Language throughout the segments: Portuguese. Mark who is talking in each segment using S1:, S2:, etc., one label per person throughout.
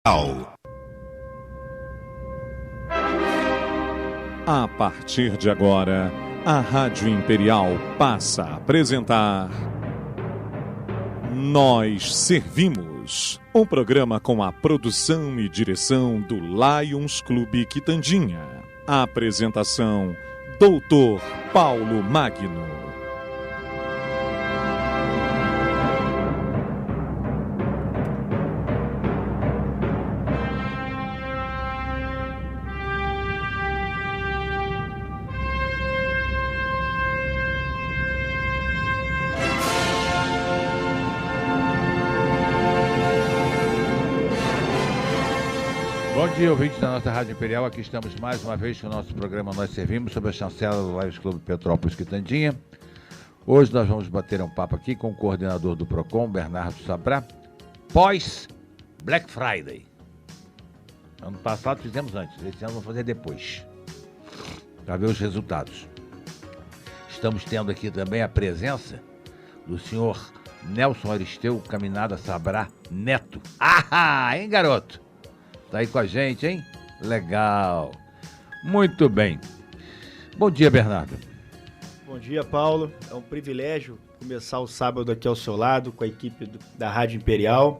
S1: A partir de agora, a Rádio Imperial passa a apresentar Nós Servimos, um programa com a produção e direção do Lions Clube Quitandinha. A apresentação, Dr. Paulo Magno.
S2: Bom dia, ouvintes da nossa Rádio Imperial. Aqui estamos mais uma vez com o nosso programa Nós Servimos, sob a chancela do Lions Clube Petrópolis Quitandinha. Hoje nós vamos bater um papo aqui com o coordenador do PROCON, Bernardo Sabrá, pós Black Friday. Ano passado fizemos antes, esse ano vamos fazer depois, para ver os resultados. Estamos tendo aqui também a presença do senhor Nelson Aristeu Caminada Sabrá Neto. Ah, hein, garoto? Tá aí com a gente, hein? Legal. Muito bem. Bom dia, Bernardo.
S3: Bom dia, Paulo. É um privilégio começar o sábado aqui ao seu lado com a equipe da Rádio Imperial.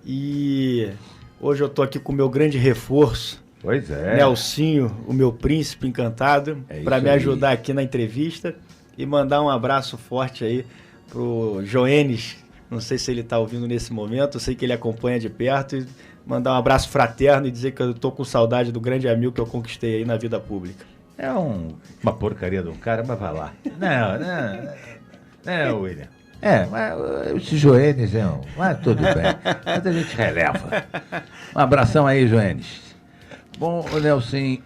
S3: E hoje eu tô aqui com o meu grande reforço.
S2: Pois é.
S3: Nelsinho, o meu príncipe encantado, para me ajudar aqui na entrevista. E mandar um abraço forte aí pro Joenes. Não sei se ele tá ouvindo nesse momento, eu sei que ele acompanha de perto. E mandar um abraço fraterno e dizer que eu tô com saudade do grande amigo que eu conquistei aí na vida pública.
S2: É uma porcaria de um cara, mas vai lá. Não, William. Mas esse Joenes mas tudo bem. Mas a gente releva. Um abração aí, Joenes. Bom, o Nelson,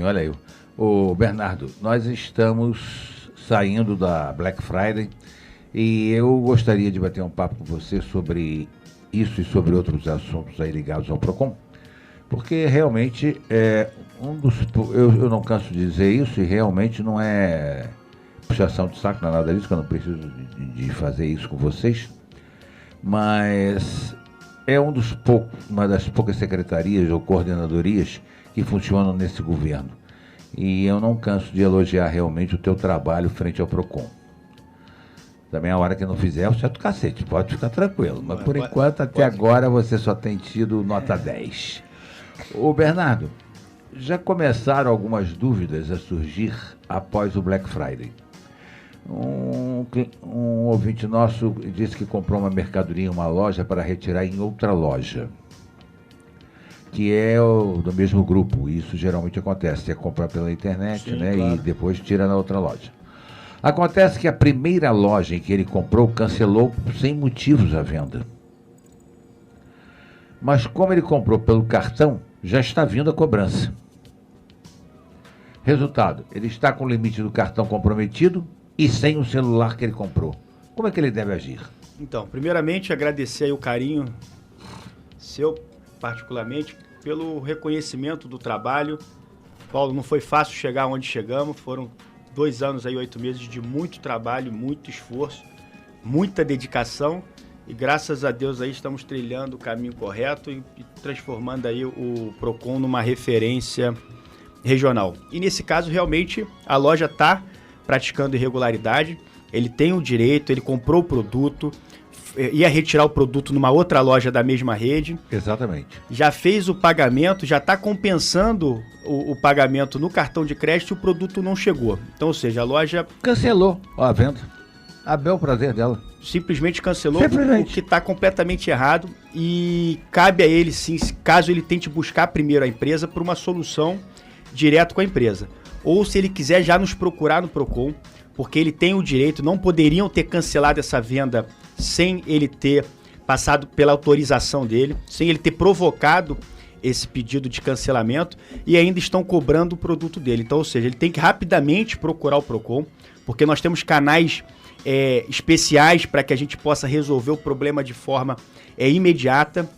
S2: olha aí. O Bernardo, nós estamos saindo da Black Friday e eu gostaria de bater um papo com você sobre isso e sobre outros assuntos aí ligados ao PROCON, porque realmente eu não canso de dizer isso e realmente não é puxação de saco, não é nada disso, que eu não preciso de fazer isso com vocês, mas é uma das poucas secretarias ou coordenadorias que funcionam nesse governo e eu não canso de elogiar realmente o teu trabalho frente ao PROCON. Também a hora que não fizer, você é do cacete, pode ficar tranquilo. Mas por enquanto, até agora, você só tem tido nota 10. Ô Bernardo, já começaram algumas dúvidas a surgir após o Black Friday. Um ouvinte nosso disse que comprou uma mercadoria em uma loja para retirar em outra loja, que é do mesmo grupo. Isso geralmente acontece, você compra pela internet. Sim, né? Claro. E depois tira na outra loja. Acontece que a primeira loja em que ele comprou cancelou sem motivos a venda. Mas como ele comprou pelo cartão, já está vindo a cobrança. Resultado, ele está com o limite do cartão comprometido e sem o celular que ele comprou. Como é que ele deve agir?
S3: Então, primeiramente, agradecer aí o carinho seu, particularmente, pelo reconhecimento do trabalho. Paulo, não foi fácil chegar onde chegamos, foram 2 anos aí, 8 meses de muito trabalho, muito esforço, muita dedicação e graças a Deus aí estamos trilhando o caminho correto e transformando aí o PROCON numa referência regional. E nesse caso realmente a loja está praticando irregularidade, ele tem o direito, ele comprou o produto, ia retirar o produto numa outra loja da mesma rede.
S2: Exatamente.
S3: Já fez o pagamento, já está compensando o pagamento no cartão de crédito e o produto não chegou. Então, ou seja, a loja
S2: cancelou a venda. A bel prazer dela.
S3: Simplesmente cancelou, o que está completamente errado e cabe a ele, sim, caso ele tente buscar primeiro a empresa por uma solução direto com a empresa. Ou se ele quiser já nos procurar no PROCON, porque ele tem o direito, não poderiam ter cancelado essa venda sem ele ter passado pela autorização dele, sem ele ter provocado esse pedido de cancelamento e ainda estão cobrando o produto dele. Então, ou seja, ele tem que rapidamente procurar o PROCON, porque nós temos canais especiais para que a gente possa resolver o problema de forma imediata.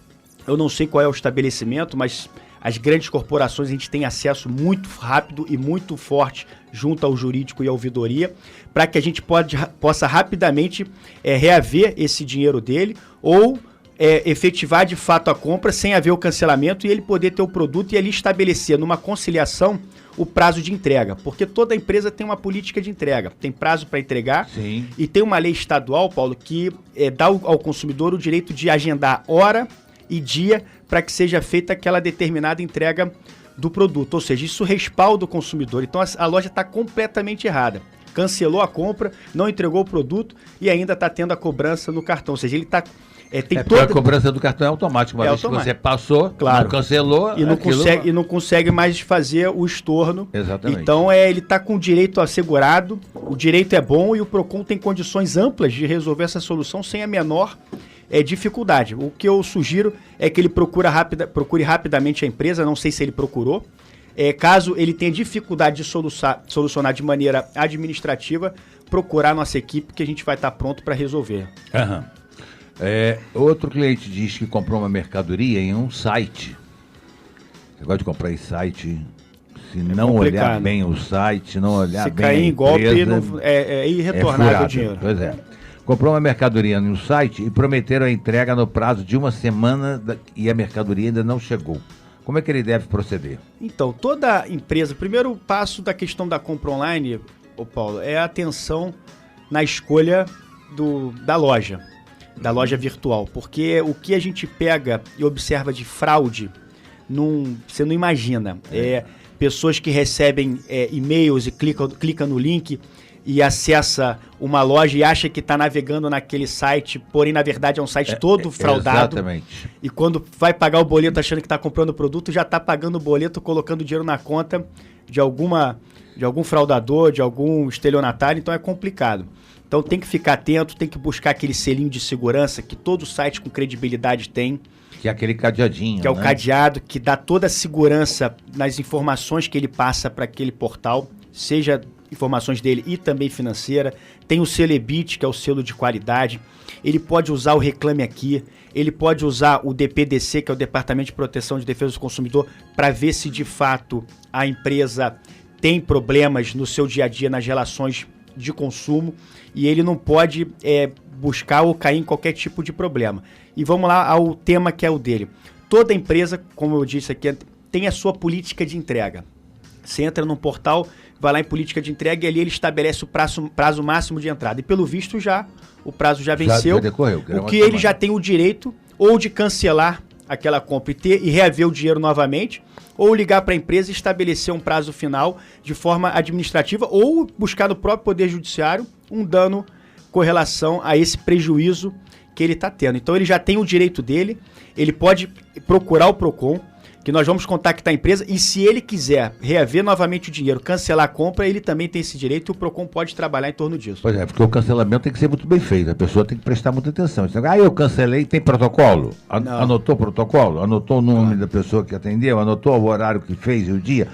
S3: Eu não sei qual é o estabelecimento, mas as grandes corporações a gente tem acesso muito rápido e muito forte junto ao jurídico e à ouvidoria, para que a gente possa rapidamente reaver esse dinheiro dele ou efetivar de fato a compra sem haver o cancelamento e ele poder ter o produto e ali estabelecer numa conciliação o prazo de entrega, porque toda empresa tem uma política de entrega, tem prazo para entregar.
S2: Sim.
S3: E tem uma lei estadual, Paulo, que dá ao consumidor o direito de agendar hora e dia para que seja feita aquela determinada entrega do produto, ou seja, isso respalda o consumidor. Então a loja está completamente errada. Cancelou a compra, não entregou o produto e ainda está tendo a cobrança no cartão. Ou seja, ele está...
S2: A cobrança do cartão é automática. Uma vez que você passou,
S3: claro,
S2: não cancelou...
S3: E não consegue mais fazer o estorno.
S2: Exatamente.
S3: Então ele está com o direito assegurado, o direito é bom e o PROCON tem condições amplas de resolver essa solução sem a menor dificuldade. O que eu sugiro é que ele procure rapidamente a empresa, não sei se ele procurou. Caso ele tenha dificuldade de solucionar de maneira administrativa, procurar a nossa equipe que a gente vai estar pronto para resolver.
S2: Aham. Outro cliente diz que comprou uma mercadoria em um site. Você gosta de comprar em site, se não olhar bem o site, não olhar bem a empresa... Se cair em golpe,
S3: é irretornável o dinheiro.
S2: Pois é. Comprou uma mercadoria no site e prometeram a entrega no prazo de uma semana e a mercadoria ainda não chegou. Como é que ele deve proceder? Então,
S3: toda empresa, o primeiro passo da questão da compra online, Paulo, é a atenção na escolha da loja virtual. Porque o que a gente pega e observa de fraude, você não imagina. Pessoas que recebem e-mails e clicam no link e acessa uma loja e acha que está navegando naquele site, porém, na verdade, é um site todo fraudado.
S2: Exatamente.
S3: E quando vai pagar o boleto achando que está comprando o produto, já está pagando o boleto, colocando dinheiro na conta de algum fraudador, de algum estelionatário, então é complicado. Então tem que ficar atento, tem que buscar aquele selinho de segurança que todo site com credibilidade tem.
S2: Que é aquele cadeadinho,
S3: que é o cadeado, que dá toda a segurança nas informações que ele passa para aquele portal, seja informações dele e também financeira. Tem o selo EBIT, que é o selo de qualidade. Ele pode usar o Reclame Aqui, ele pode usar o DPDC, que é o Departamento de Proteção de Defesa do Consumidor, para ver se de fato a empresa tem problemas no seu dia a dia nas relações de consumo e ele não pode buscar ou cair em qualquer tipo de problema. E vamos lá ao tema que é o dele. Toda empresa, como eu disse aqui, tem a sua política de entrega. Você entra num portal, vai lá em política de entrega e ali ele estabelece o prazo máximo de entrada. E pelo visto o prazo já venceu,
S2: já decorreu,
S3: o que ele já tem o direito ou de cancelar aquela compra e reaver o dinheiro novamente, ou ligar para a empresa e estabelecer um prazo final de forma administrativa ou buscar no próprio Poder Judiciário um dano com relação a esse prejuízo que ele está tendo. Então ele já tem o direito dele, ele pode procurar o PROCON, que nós vamos contactar a empresa e se ele quiser reaver novamente o dinheiro, cancelar a compra, ele também tem esse direito e o PROCON pode trabalhar em torno disso.
S2: Pois é, porque o cancelamento tem que ser muito bem feito, a pessoa tem que prestar muita atenção. Eu cancelei, tem protocolo? Anotou o protocolo? Anotou o nome da pessoa que atendeu? Anotou o horário que fez e o dia?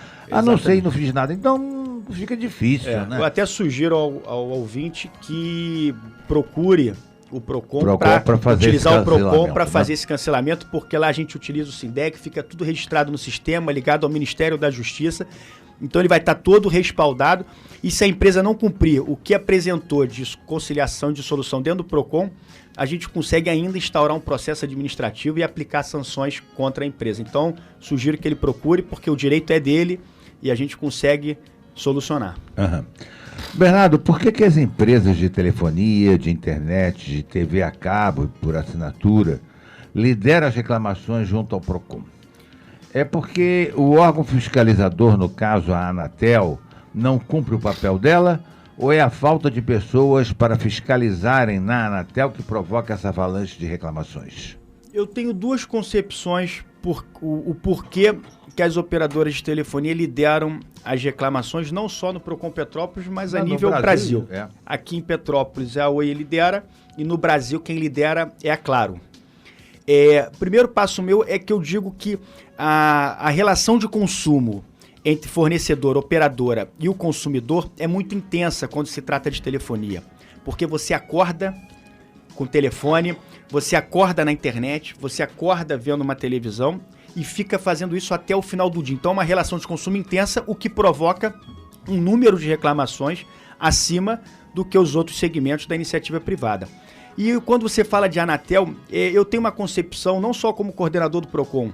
S2: Não sei, não fiz nada. Então fica difícil, né?
S3: Eu até sugiro ao ouvinte que procure o PROCON para utilizar o PROCON para fazer esse cancelamento, porque lá a gente utiliza o SINDEC, fica tudo registrado no sistema, ligado ao Ministério da Justiça, então ele vai estar todo respaldado, e se a empresa não cumprir o que apresentou de conciliação de solução dentro do PROCON, a gente consegue ainda instaurar um processo administrativo e aplicar sanções contra a empresa. Então, sugiro que ele procure, porque o direito é dele e a gente consegue solucionar.
S2: Uhum. Bernardo, por que as empresas de telefonia, de internet, de TV a cabo, por assinatura, lideram as reclamações junto ao PROCON? É porque o órgão fiscalizador, no caso a Anatel, não cumpre o papel dela, ou é a falta de pessoas para fiscalizarem na Anatel que provoca essa avalanche de reclamações?
S3: Eu tenho duas concepções o porquê que as operadoras de telefonia lideram as reclamações, não só no PROCON Petrópolis, mas a nível Brasil. Aqui em Petrópolis a Oi lidera e no Brasil quem lidera é a Claro. Primeiro passo meu é que eu digo que a relação de consumo entre fornecedor, operadora e o consumidor é muito intensa quando se trata de telefonia, porque você acorda com o telefone, você acorda na internet, você acorda vendo uma televisão e fica fazendo isso até o final do dia. Então é uma relação de consumo intensa, o que provoca um número de reclamações acima do que os outros segmentos da iniciativa privada. E quando você fala de Anatel, eu tenho uma concepção, não só como coordenador do PROCON,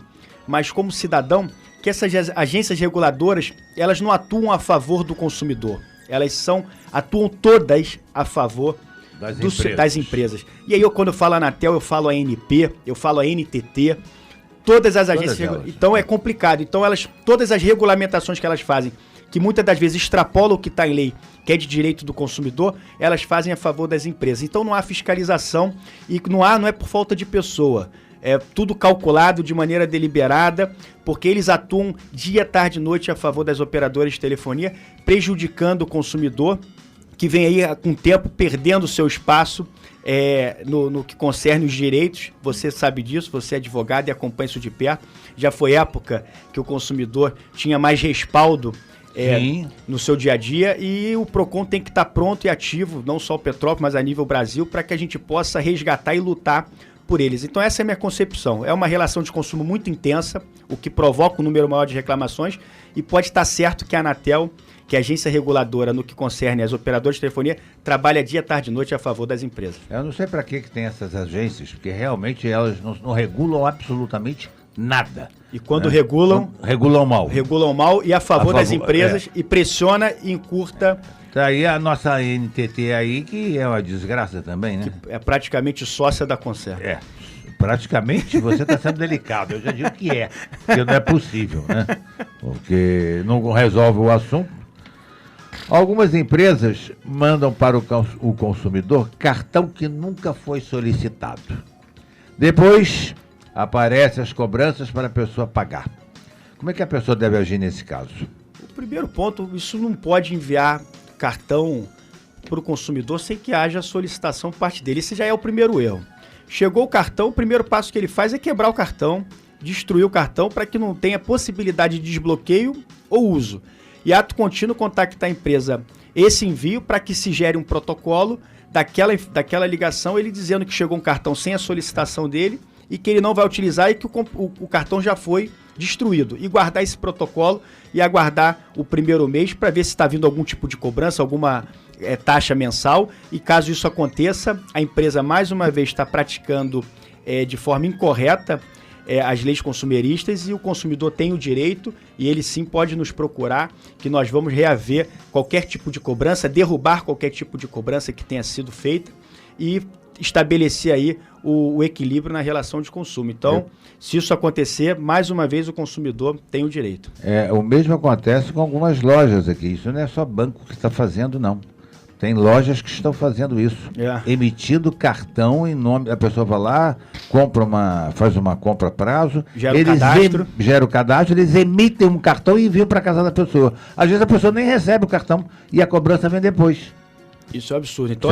S3: mas como cidadão, que essas agências reguladoras, elas não atuam a favor do consumidor. Elas atuam todas a favor das empresas. E aí, quando eu falo Anatel, eu falo ANP, eu falo ANTT, todas as agências. Então é complicado. Então todas as regulamentações que elas fazem, que muitas das vezes extrapolam o que está em lei, que é de direito do consumidor, elas fazem a favor das empresas. Então não há fiscalização e não é por falta de pessoa. É tudo calculado de maneira deliberada, porque eles atuam dia, tarde e noite a favor das operadoras de telefonia, prejudicando o consumidor, que vem aí com o tempo perdendo o seu espaço no que concerne os direitos. Você sabe disso, você é advogado e acompanha isso de perto. Já foi época que o consumidor tinha mais respaldo no seu dia a dia, e o PROCON tem que estar pronto e ativo, não só o Petrópolis, mas a nível Brasil, para que a gente possa resgatar e lutar por eles. Então essa é a minha concepção. É uma relação de consumo muito intensa, o que provoca um número maior de reclamações, e pode estar certo que a Anatel, que é a agência reguladora no que concerne as operadoras de telefonia, trabalha dia, tarde e noite a favor das empresas.
S2: Eu não sei para que tem essas agências, porque realmente elas não regulam absolutamente nada.
S3: E quando regulam
S2: mal.
S3: Regulam mal e a favor das empresas, e pressiona e encurta.
S2: Tá aí a nossa NTT aí, que é uma desgraça também, né?
S3: Que é praticamente sócia da Concerta.
S2: Praticamente você está sendo delicado. Eu já digo que porque não é possível, né? Porque não resolve o assunto. Algumas empresas mandam para o consumidor cartão que nunca foi solicitado. Depois aparecem as cobranças para a pessoa pagar. Como é que a pessoa deve agir nesse caso?
S3: O primeiro ponto, isso não pode enviar cartão para o consumidor sem que haja solicitação por parte dele. Esse já é o primeiro erro. Chegou o cartão, o primeiro passo que ele faz é quebrar o cartão, destruir o cartão para que não tenha possibilidade de desbloqueio ou uso. E ato contínuo contactar a empresa esse envio para que se gere um protocolo daquela ligação, ele dizendo que chegou um cartão sem a solicitação dele e que ele não vai utilizar e que o cartão já foi destruído. E guardar esse protocolo e aguardar o primeiro mês para ver se está vindo algum tipo de cobrança, alguma taxa mensal. E caso isso aconteça, a empresa mais uma vez está praticando de forma incorreta as leis consumeristas, e o consumidor tem o direito, e ele sim pode nos procurar, que nós vamos reaver qualquer tipo de cobrança, derrubar qualquer tipo de cobrança que tenha sido feita e estabelecer aí o equilíbrio na relação de consumo. Então, se isso acontecer, mais uma vez o consumidor tem o direito.
S2: O mesmo acontece com algumas lojas aqui. Isso não é só banco que está fazendo, não. Tem lojas que estão fazendo isso, emitindo cartão em nome. A pessoa vai lá, faz uma compra a prazo,
S3: gera o cadastro,
S2: eles emitem um cartão e enviam para casa da pessoa. Às vezes a pessoa nem recebe o cartão e a cobrança vem depois.
S3: Isso é absurdo. Então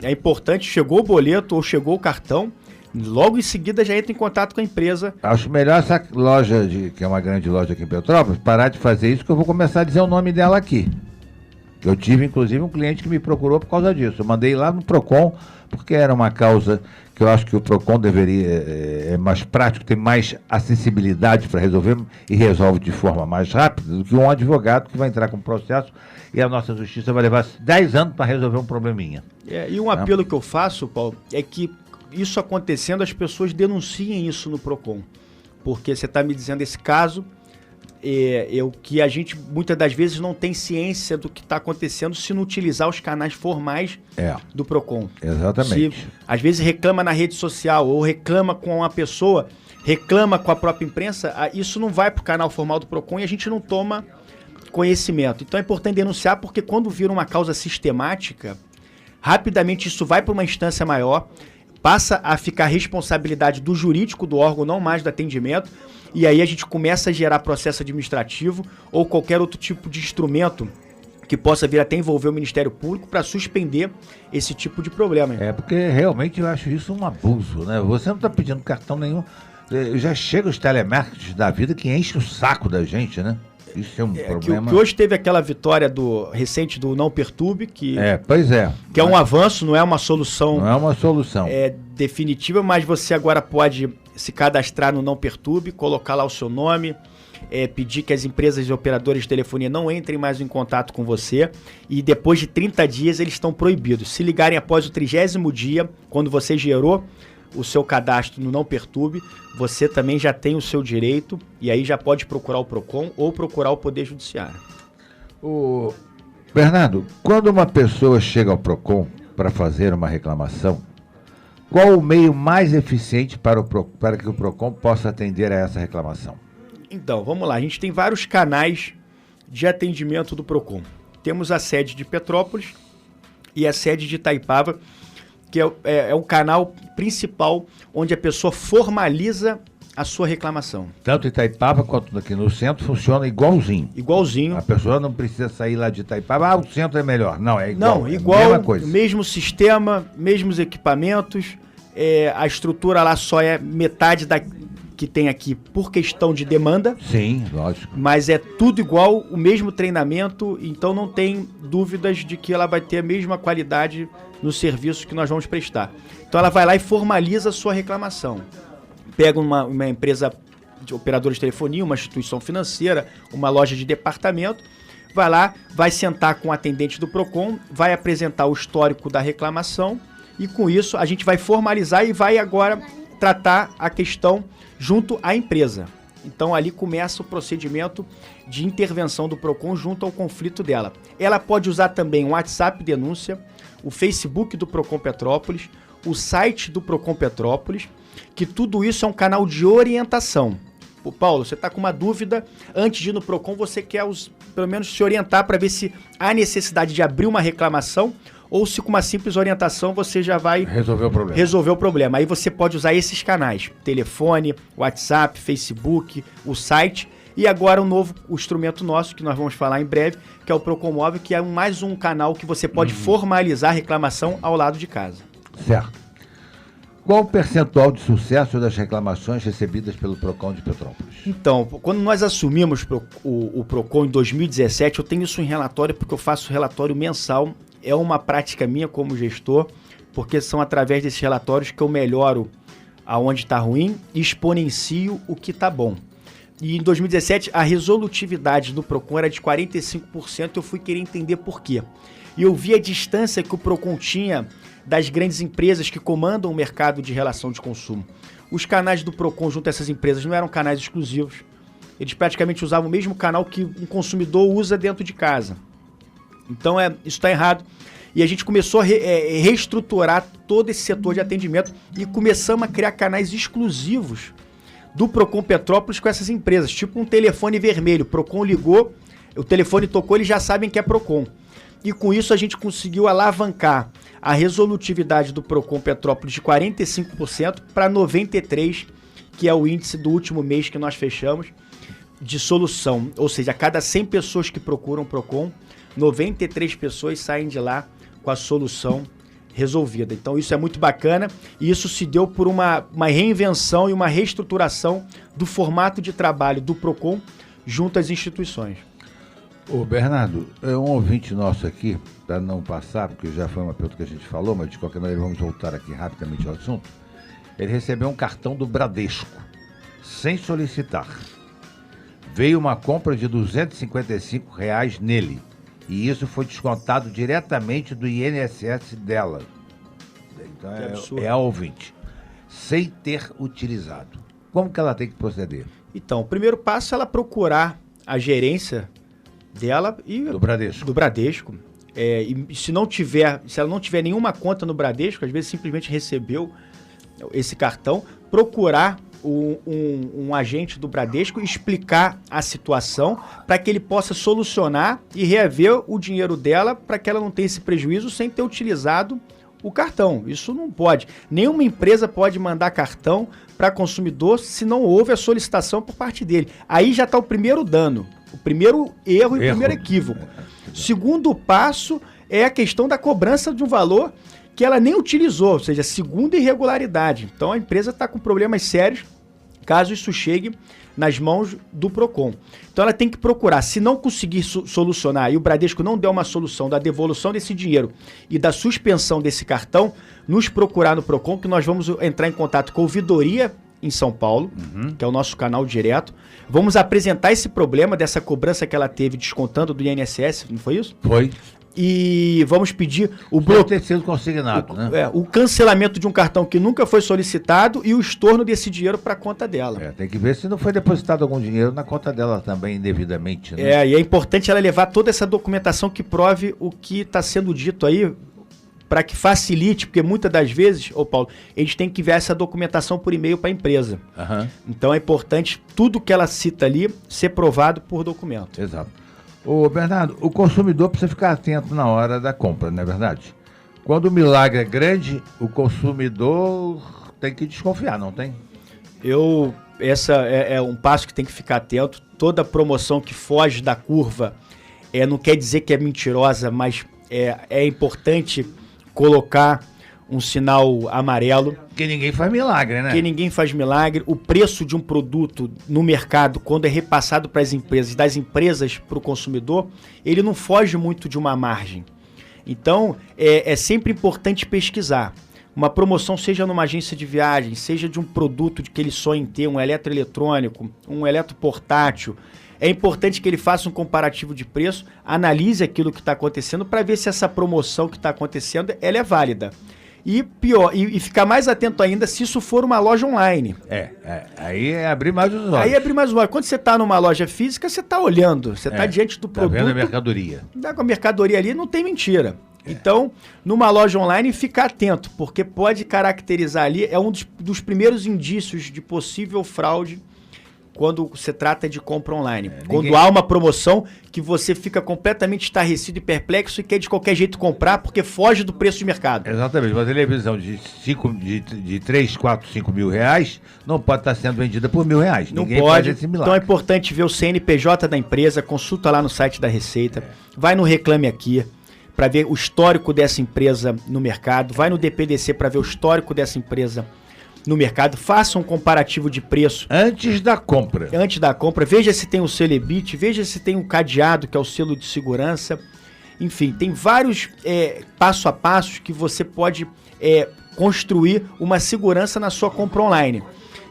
S3: é importante, chegou o boleto ou chegou o cartão, logo em seguida já entra em contato com a empresa.
S2: Acho melhor essa loja, que é uma grande loja aqui em Petrópolis, parar de fazer isso, que eu vou começar a dizer o nome dela aqui. Eu tive, inclusive, um cliente que me procurou por causa disso. Eu mandei lá no PROCON, porque era uma causa que eu acho que o PROCON deveria mais prático, tem mais acessibilidade para resolver e resolve de forma mais rápida do que um advogado que vai entrar com processo e a nossa justiça vai levar 10 anos para resolver um probleminha.
S3: E um apelo que eu faço, Paulo, é que isso acontecendo, as pessoas denunciem isso no PROCON. Porque você está me dizendo esse caso... que a gente muitas das vezes não tem ciência do que está acontecendo se não utilizar os canais formais do PROCON.
S2: Exatamente.
S3: Às vezes reclama na rede social ou reclama com uma pessoa, reclama com a própria imprensa, isso não vai para o canal formal do PROCON e a gente não toma conhecimento. Então é importante denunciar, porque quando vira uma causa sistemática, rapidamente isso vai para uma instância maior, passa a ficar responsabilidade do jurídico do órgão, não mais do atendimento, e aí a gente começa a gerar processo administrativo ou qualquer outro tipo de instrumento que possa vir até envolver o Ministério Público para suspender esse tipo de problema.
S2: Porque realmente eu acho isso um abuso, né? Você não está pedindo cartão nenhum. Já chega os telemarketers da vida que enchem o saco da gente, né? Isso é um problema.
S3: Que hoje teve aquela vitória recente do Não Perturbe, que é um avanço, não é uma solução.
S2: Não é uma solução.
S3: Definitiva, mas você agora pode se cadastrar no Não Perturbe, colocar lá o seu nome, pedir que as empresas e operadores de telefonia não entrem mais em contato com você, e depois de 30 dias eles estão proibidos. Se ligarem após o 30º dia, quando você gerou o seu cadastro no Não Perturbe, você também já tem o seu direito, e aí já pode procurar o PROCON ou procurar o Poder Judiciário.
S2: Bernardo, quando uma pessoa chega ao PROCON para fazer uma reclamação, qual o meio mais eficiente para que o PROCON possa atender a essa reclamação?
S3: Então, vamos lá. A gente tem vários canais de atendimento do PROCON. Temos a sede de Petrópolis e a sede de Itaipava, que é o canal principal onde a pessoa formaliza a sua reclamação.
S2: Tanto Itaipava quanto aqui no centro funciona igualzinho.
S3: Igualzinho.
S2: A pessoa não precisa sair lá de Itaipava, o centro é melhor. Não, é igual.
S3: Não, igual,
S2: é a mesma coisa.
S3: Mesmo sistema, mesmos equipamentos, a estrutura lá só é metade da que tem aqui por questão de demanda.
S2: Sim, lógico.
S3: Mas é tudo igual, o mesmo treinamento, então não tem dúvidas de que ela vai ter a mesma qualidade no serviço que nós vamos prestar. Então ela vai lá e formaliza a sua reclamação. Pega uma empresa de operadores de telefonia, uma instituição financeira, uma loja de departamento, vai lá, vai sentar com o atendente do PROCON, vai apresentar o histórico da reclamação e com isso a gente vai formalizar e vai agora tratar a questão junto à empresa. Então ali começa o procedimento de intervenção do PROCON junto ao conflito dela. Ela pode usar também o WhatsApp denúncia, o Facebook do PROCON Petrópolis, o site do PROCON Petrópolis, que tudo isso é um canal de orientação. Pô, Paulo, você está com uma dúvida, antes de ir no PROCON você quer pelo menos se orientar para ver se há necessidade de abrir uma reclamação ou se com uma simples orientação você já vai resolver o problema. Aí você pode usar esses canais, telefone, WhatsApp, Facebook, o site e agora um novo instrumento nosso que nós vamos falar em breve, que é o PROCON Móvel, que é mais um canal que você pode formalizar a reclamação ao lado de casa.
S2: Certo. Qual o percentual de sucesso das reclamações recebidas pelo PROCON de Petrópolis?
S3: Então, quando nós assumimos o PROCON em 2017, eu tenho isso em relatório porque eu faço relatório mensal. É uma prática minha como gestor, porque são através desses relatórios que eu melhoro aonde está ruim e exponencio o que está bom. E em 2017, a resolutividade do PROCON era de 45%, eu fui querer entender por quê. E eu vi a distância que o PROCON tinha das grandes empresas que comandam o mercado de relação de consumo. Os canais do PROCON junto a essas empresas não eram canais exclusivos. Eles praticamente usavam o mesmo canal que um consumidor usa dentro de casa. Então isso está errado. E a gente começou a reestruturar todo esse setor de atendimento e começamos a criar canais exclusivos do PROCON Petrópolis com essas empresas. Tipo um telefone vermelho. O PROCON ligou, o telefone tocou, eles já sabem que é PROCON. E com isso a gente conseguiu alavancar a resolutividade do PROCON Petrópolis de 45% para 93%, que é o índice do último mês que nós fechamos, de solução. Ou seja, a cada 100 pessoas que procuram PROCON, 93 pessoas saem de lá com a solução resolvida. Então isso é muito bacana e isso se deu por uma reinvenção e uma reestruturação do formato de trabalho do PROCON junto às instituições.
S2: Ô Bernardo, um ouvinte nosso aqui, para não passar, porque já foi uma pergunta que a gente falou, mas de qualquer maneira vamos voltar aqui rapidamente ao assunto. Ele recebeu um cartão do Bradesco, sem solicitar. Veio uma compra de R$255 nele, e isso foi descontado diretamente do INSS dela. Então é a ouvinte, sem ter utilizado. Como que ela tem que proceder?
S3: Então, o primeiro passo é ela procurar a gerência dela e
S2: do Bradesco.
S3: E se ela não tiver nenhuma conta no Bradesco, às vezes simplesmente recebeu esse cartão, procurar um agente do Bradesco e explicar a situação para que ele possa solucionar e reaver o dinheiro dela para que ela não tenha esse prejuízo sem ter utilizado o cartão. Isso não pode. Nenhuma empresa pode mandar cartão para consumidor se não houve a solicitação por parte dele. Aí já está o primeiro dano. O primeiro erro e o primeiro equívoco. Segundo passo é a questão da cobrança de um valor que ela nem utilizou, ou seja, segunda irregularidade. Então a empresa está com problemas sérios caso isso chegue nas mãos do PROCON. Então ela tem que procurar, se não conseguir solucionar e o Bradesco não der uma solução da devolução desse dinheiro e da suspensão desse cartão, nos procurar no PROCON que nós vamos entrar em contato com a ouvidoria em São Paulo, que é o nosso canal direto. Vamos apresentar esse problema dessa cobrança que ela teve descontando do INSS, não foi isso?
S2: Foi.
S3: E vamos pedir o
S2: bloqueio ter sido consignado, né?
S3: O cancelamento de um cartão que nunca foi solicitado e o estorno desse dinheiro para a conta dela.
S2: Tem que ver se não foi depositado algum dinheiro na conta dela também, indevidamente, né?
S3: E é importante ela levar toda essa documentação que prove o que está sendo dito aí, para que facilite, porque muitas das vezes, Paulo, a gente tem que enviar essa documentação por e-mail para a empresa. Então é importante tudo que ela cita ali ser provado por documento.
S2: Exato. Ô Bernardo, o consumidor precisa ficar atento na hora da compra, não é verdade? Quando o milagre é grande, o consumidor tem que desconfiar, não tem?
S3: Essa é um passo que tem que ficar atento. Toda promoção que foge da curva não quer dizer que é mentirosa, mas é importante colocar um sinal amarelo.
S2: Porque ninguém faz milagre, né?
S3: Porque ninguém faz milagre. O preço de um produto no mercado, quando é repassado para as empresas, das empresas para o consumidor, ele não foge muito de uma margem. Então, é sempre importante pesquisar. Uma promoção, seja numa agência de viagem, seja de um produto que ele sonha em ter, um eletroeletrônico, um eletroportátil, é importante que ele faça um comparativo de preço, analise aquilo que está acontecendo para ver se essa promoção que está acontecendo ela é válida. E pior, e ficar mais atento ainda se isso for uma loja online.
S2: Aí é abrir mais os olhos.
S3: Aí é abrir mais os olhos. Quando você está numa loja física, você está olhando, você está diante do produto.
S2: Tá vendo a mercadoria.
S3: Dá com a mercadoria ali, não tem mentira. Então, numa loja online, ficar atento, porque pode caracterizar ali, é um dos primeiros indícios de possível fraude quando se trata de compra online. Quando há uma promoção que você fica completamente estarrecido e perplexo e quer de qualquer jeito comprar porque foge do preço de mercado.
S2: Exatamente. Uma televisão de 3, 4, 5 mil reais não pode estar sendo vendida por R$1.000.
S3: Não pode. Então é importante ver o CNPJ da empresa, consulta lá no site da Receita, vai no Reclame Aqui para ver o histórico dessa empresa no mercado, vai no DPDC para ver o histórico dessa empresa no mercado, faça um comparativo de preço.
S2: Antes da compra,
S3: veja se tem o selo EBIT, veja se tem um cadeado, que é o selo de segurança. Enfim, tem vários passo a passo que você pode construir uma segurança na sua compra online.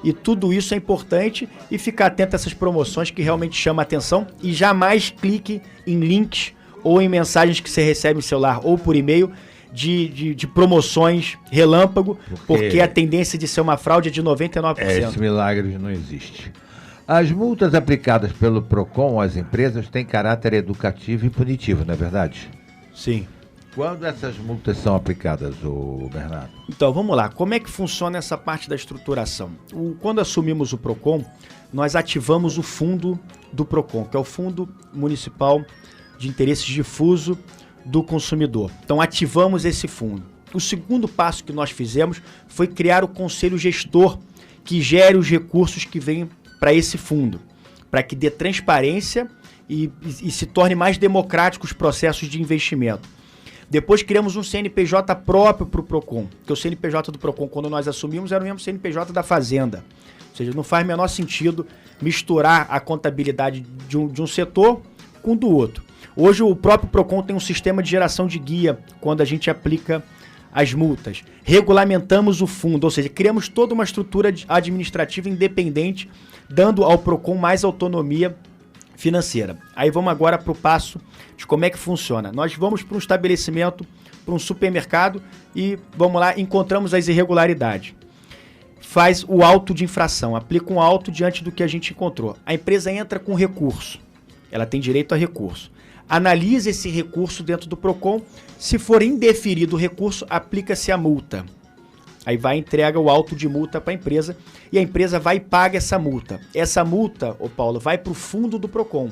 S3: E tudo isso é importante e ficar atento a essas promoções que realmente chamam a atenção e jamais clique em links ou em mensagens que você recebe no celular ou por e-mail de promoções relâmpago, porque a tendência de ser uma fraude é de 99%.
S2: Esse milagre não existe. As multas aplicadas pelo PROCON às empresas têm caráter educativo e punitivo, não é verdade?
S3: Sim.
S2: Quando essas multas são aplicadas, Bernardo?
S3: Então, vamos lá. Como é que funciona essa parte da estruturação? Quando assumimos o PROCON, nós ativamos o fundo do PROCON, que é o Fundo Municipal de Interesses Difuso do Consumidor. Então, ativamos esse fundo. O segundo passo que nós fizemos foi criar o conselho gestor que gere os recursos que vêm para esse fundo, para que dê transparência e se torne mais democrático os processos de investimento. Depois criamos um CNPJ próprio para o PROCON, que o CNPJ do PROCON, quando nós assumimos, era o mesmo CNPJ da Fazenda. Ou seja, não faz o menor sentido misturar a contabilidade de um setor com o do outro. Hoje o próprio PROCON tem um sistema de geração de guia quando a gente aplica as multas. Regulamentamos o fundo, ou seja, criamos toda uma estrutura administrativa independente, dando ao PROCON mais autonomia financeira. Aí vamos agora para o passo de como é que funciona. Nós vamos para um estabelecimento, para um supermercado e, vamos lá, encontramos as irregularidades. Faz o auto de infração, aplica um auto diante do que a gente encontrou. A empresa entra com recurso, ela tem direito a recurso. Analisa esse recurso dentro do PROCON, se for indeferido o recurso, aplica-se a multa. Aí vai e entrega o auto de multa para a empresa e a empresa vai e paga essa multa. Essa multa, Paulo, vai para o fundo do PROCON.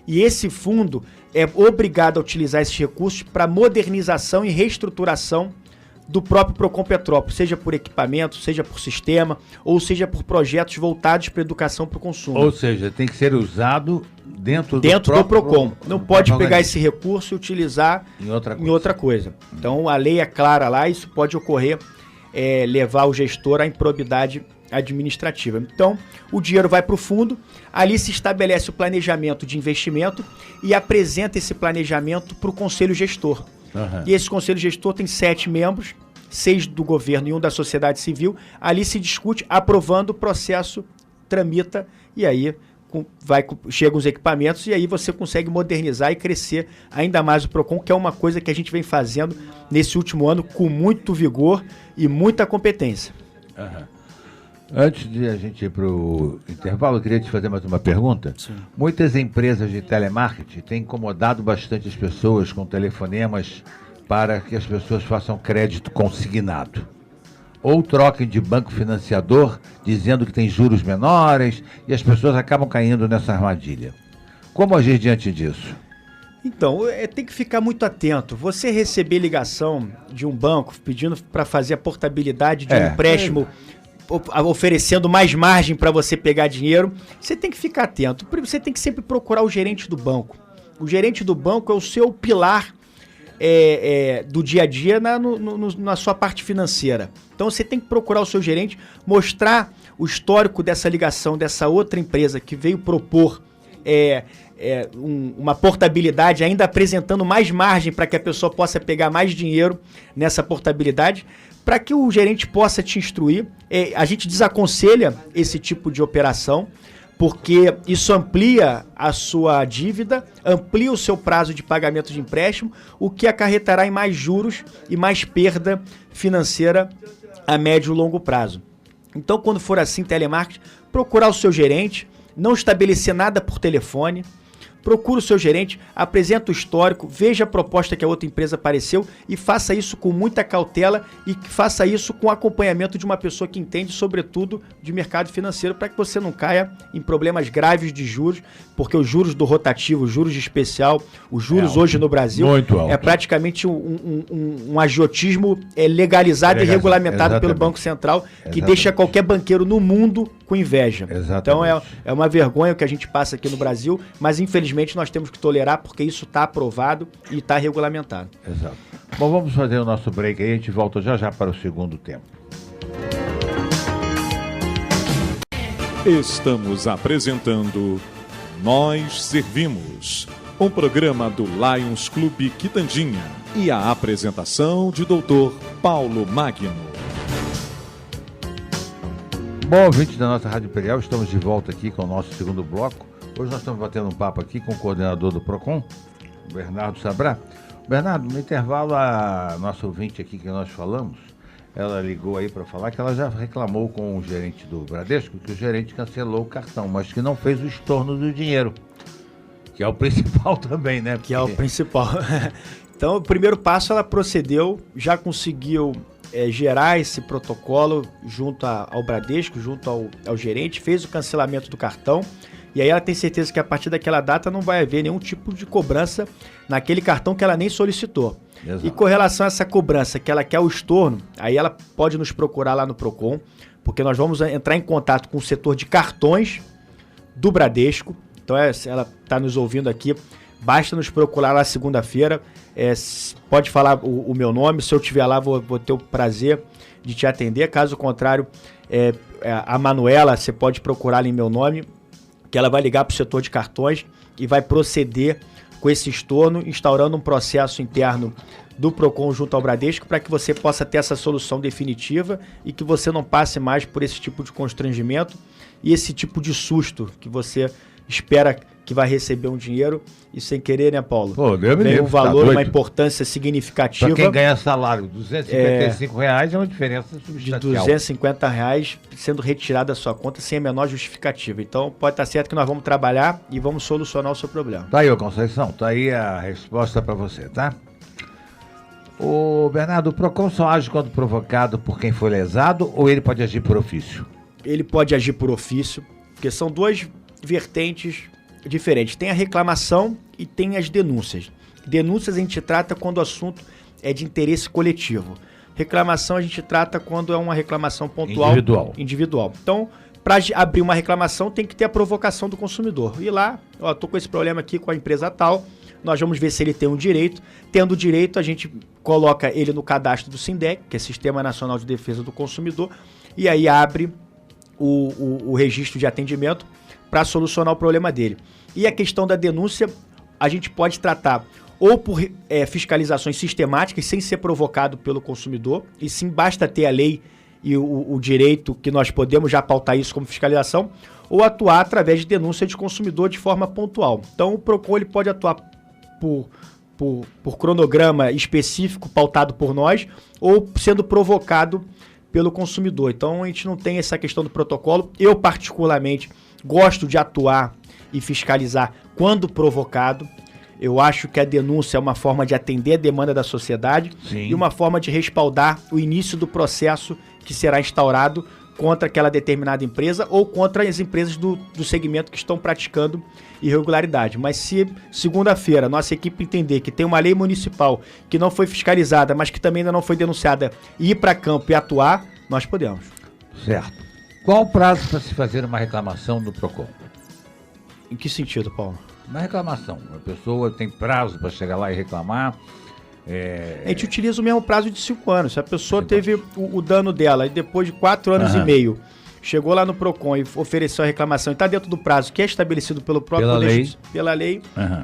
S3: E esse fundo é obrigado a utilizar esses recursos para modernização e reestruturação do próprio PROCON Petrópolis, seja por equipamento, seja por sistema, ou seja por projetos voltados para educação para o consumo.
S2: Ou seja, tem que ser usado dentro
S3: do PROCON. Não pode pegar esse recurso e utilizar em outra coisa. Então a lei é clara lá, isso pode ocorrer, levar o gestor à improbidade administrativa. Então o dinheiro vai para o fundo, ali se estabelece o planejamento de investimento e apresenta esse planejamento para o conselho gestor. Uhum. E esse conselho gestor tem 7 membros, 6 do governo e 1 da sociedade civil. Ali se discute, aprovando o processo, tramita, e aí chegam os equipamentos, e aí você consegue modernizar e crescer ainda mais o PROCON, que é uma coisa que a gente vem fazendo nesse último ano com muito vigor e muita competência.
S2: Uhum. Antes de a gente ir para o intervalo, eu queria te fazer mais uma pergunta. Sim. Muitas empresas de telemarketing têm incomodado bastante as pessoas com telefonemas para que as pessoas façam crédito consignado. Ou troquem de banco financiador, dizendo que tem juros menores, e as pessoas acabam caindo nessa armadilha. Como agir diante disso?
S3: Então, tem que ficar muito atento. Você receber ligação de um banco pedindo para fazer a portabilidade de um empréstimo, oferecendo mais margem para você pegar dinheiro, você tem que ficar atento. Você tem que sempre procurar o gerente do banco. O gerente do banco é o seu pilar do dia a dia na sua parte financeira. Então você tem que procurar o seu gerente, mostrar o histórico dessa ligação, dessa outra empresa que veio propor uma portabilidade, ainda apresentando mais margem para que a pessoa possa pegar mais dinheiro nessa portabilidade, para que o gerente possa te instruir. A gente desaconselha esse tipo de operação, porque isso amplia a sua dívida, amplia o seu prazo de pagamento de empréstimo, o que acarretará em mais juros e mais perda financeira a médio e longo prazo. Então, quando for assim, telemarketing, procurar o seu gerente, não estabelecer nada por telefone, procura o seu gerente, apresenta o histórico, veja a proposta que a outra empresa apareceu e faça isso com muita cautela e faça isso com acompanhamento de uma pessoa que entende, sobretudo, de mercado financeiro, para que você não caia em problemas graves de juros, porque os juros do rotativo, os juros de especial, os juros hoje no Brasil é praticamente um agiotismo legalizado e regulamentado pelo Banco Central, que deixa qualquer banqueiro no mundo com inveja. Então é uma vergonha o que a gente passa aqui no Brasil, mas infelizmente nós temos que tolerar, porque isso está aprovado e está regulamentado.
S2: Exato. Bom, vamos fazer o nosso break aí, a gente volta já para o segundo tempo.
S1: Estamos apresentando Nós Servimos, um programa do Lions Clube Quitandinha, e a apresentação de Dr. Paulo Magno.
S2: Bom, ouvintes da nossa Rádio Imperial, estamos de volta aqui com o nosso segundo bloco. Hoje nós estamos batendo um papo aqui com o coordenador do PROCON, o Bernardo Sabrá. Bernardo, no intervalo, a nossa ouvinte aqui que nós falamos, ela ligou aí para falar que ela já reclamou com o gerente do Bradesco que o gerente cancelou o cartão, mas que não fez o estorno do dinheiro, que é o principal também, né?
S3: Que é o principal. Então, o primeiro passo, ela procedeu, já conseguiu gerar esse protocolo junto ao Bradesco, junto ao gerente, fez o cancelamento do cartão. E aí ela tem certeza que a partir daquela data não vai haver nenhum tipo de cobrança naquele cartão que ela nem solicitou. Exato. E com relação a essa cobrança que ela quer o estorno, aí ela pode nos procurar lá no PROCON, porque nós vamos entrar em contato com o setor de cartões do Bradesco. Então ela está nos ouvindo aqui, basta nos procurar lá segunda-feira, pode falar o meu nome, se eu estiver lá vou ter o prazer de te atender. Caso contrário, a Manuela, você pode procurar em meu nome, que ela vai ligar para o setor de cartões e vai proceder com esse estorno, instaurando um processo interno do PROCON junto ao Bradesco, para que você possa ter essa solução definitiva e que você não passe mais por esse tipo de constrangimento e esse tipo de susto que você espera que vai receber um dinheiro e sem querer, né, Paulo?
S2: Pô,
S3: vem um valor, uma importância significativa.
S2: Para quem ganha salário, R$255 é uma diferença substancial.
S3: De R$250 sendo retirado da sua conta sem a menor justificativa. Então, pode estar certo que nós vamos trabalhar e vamos solucionar o seu problema.
S2: Tá aí, ô Conceição, tá aí a resposta para você, tá? Ô, Bernardo, o PROCON só age quando provocado por quem foi lesado ou ele pode agir por ofício?
S3: Ele pode agir por ofício, porque são duas vertentes diferentes. Tem a reclamação e tem as denúncias. Denúncias a gente trata quando o assunto é de interesse coletivo. Reclamação a gente trata quando é uma reclamação pontual, individual. Então, para abrir uma reclamação tem que ter a provocação do consumidor. Ir lá, estou com esse problema aqui com a empresa tal, nós vamos ver se ele tem um direito. Tendo direito, a gente coloca ele no cadastro do SINDEC, que é Sistema Nacional de Defesa do Consumidor, e aí abre o registro de atendimento para solucionar o problema dele. E a questão da denúncia, a gente pode tratar ou por fiscalizações sistemáticas, sem ser provocado pelo consumidor, e sim basta ter a lei e o direito que nós podemos já pautar isso como fiscalização, ou atuar através de denúncia de consumidor de forma pontual. Então o PROCON ele pode atuar por cronograma específico pautado por nós, ou sendo provocado pelo consumidor. Então a gente não tem essa questão do protocolo. Eu particularmente gosto de atuar e fiscalizar quando provocado. Eu acho que a denúncia é uma forma de atender a demanda da sociedade. Sim. E uma forma de respaldar o início do processo que será instaurado contra aquela determinada empresa ou contra as empresas do segmento que estão praticando irregularidade. Mas se segunda-feira nossa equipe entender que tem uma lei municipal que não foi fiscalizada, mas que também ainda não foi denunciada, e ir para campo e atuar, nós podemos.
S2: Certo. Qual o prazo para se fazer uma reclamação do PROCON?
S3: Em que sentido, Paulo?
S2: Uma reclamação. A pessoa tem prazo para chegar lá e reclamar.
S3: A gente utiliza o mesmo prazo de 5 anos. Se a pessoa teve o dano dela e depois de 4 anos e meio chegou lá no PROCON e ofereceu a reclamação e está dentro do prazo que é estabelecido pelo próprio pela lei,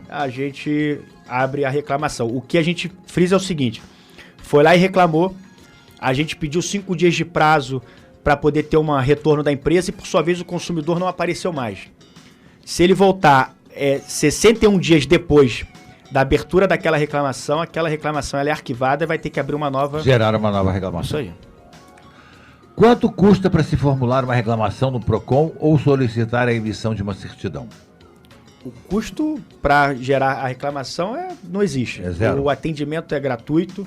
S3: a gente abre a reclamação. O que a gente frisa é o seguinte: foi lá e reclamou, a gente pediu 5 dias de prazo para poder ter um retorno da empresa e, por sua vez, o consumidor não apareceu mais. Se ele voltar 61 dias depois da abertura daquela reclamação ela é arquivada e vai ter que abrir uma nova...
S2: Gerar uma nova reclamação.
S3: Isso aí.
S2: Quanto custa para se formular uma reclamação no PROCON ou solicitar a emissão de uma certidão?
S3: O custo para gerar a reclamação não existe.
S2: É zero.
S3: O atendimento é gratuito.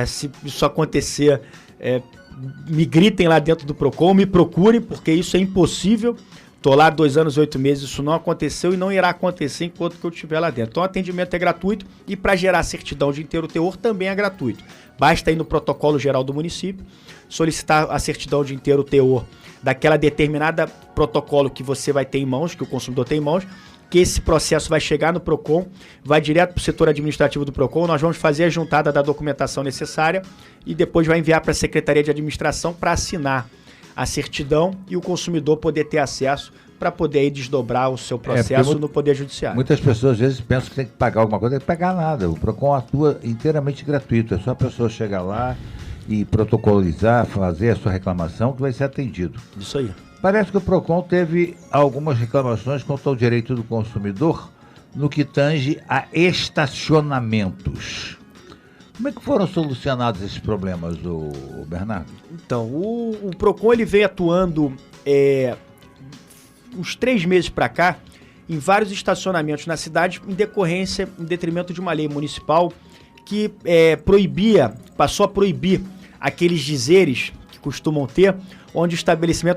S3: Se isso acontecer, me gritem lá dentro do PROCON, me procurem, porque isso é impossível. Estou lá 2 anos e 8 meses, isso não aconteceu e não irá acontecer enquanto que eu estiver lá dentro. Então o atendimento é gratuito e para gerar certidão de inteiro teor também é gratuito. Basta ir no protocolo geral do município, solicitar a certidão de inteiro teor daquela determinada protocolo que você vai ter em mãos, que o consumidor tem em mãos, que esse processo vai chegar no PROCON, vai direto para o setor administrativo do PROCON, nós vamos fazer a juntada da documentação necessária e depois vai enviar para a Secretaria de Administração para assinar a certidão e o consumidor poder ter acesso para poder aí desdobrar o seu processo no Poder Judiciário.
S2: Muitas pessoas às vezes pensam que tem que pagar alguma coisa, não tem que pagar nada. O PROCON atua inteiramente gratuito, é só a pessoa chegar lá e protocolizar, fazer a sua reclamação que vai ser atendido.
S3: Isso aí.
S2: Parece que o PROCON teve algumas reclamações quanto ao direito do consumidor no que tange a estacionamentos. Como é que foram solucionados esses problemas, Bernardo?
S3: Então, o PROCON ele veio atuando uns 3 meses para cá em vários estacionamentos na cidade em detrimento de uma lei municipal que passou a proibir aqueles dizeres que costumam ter, onde o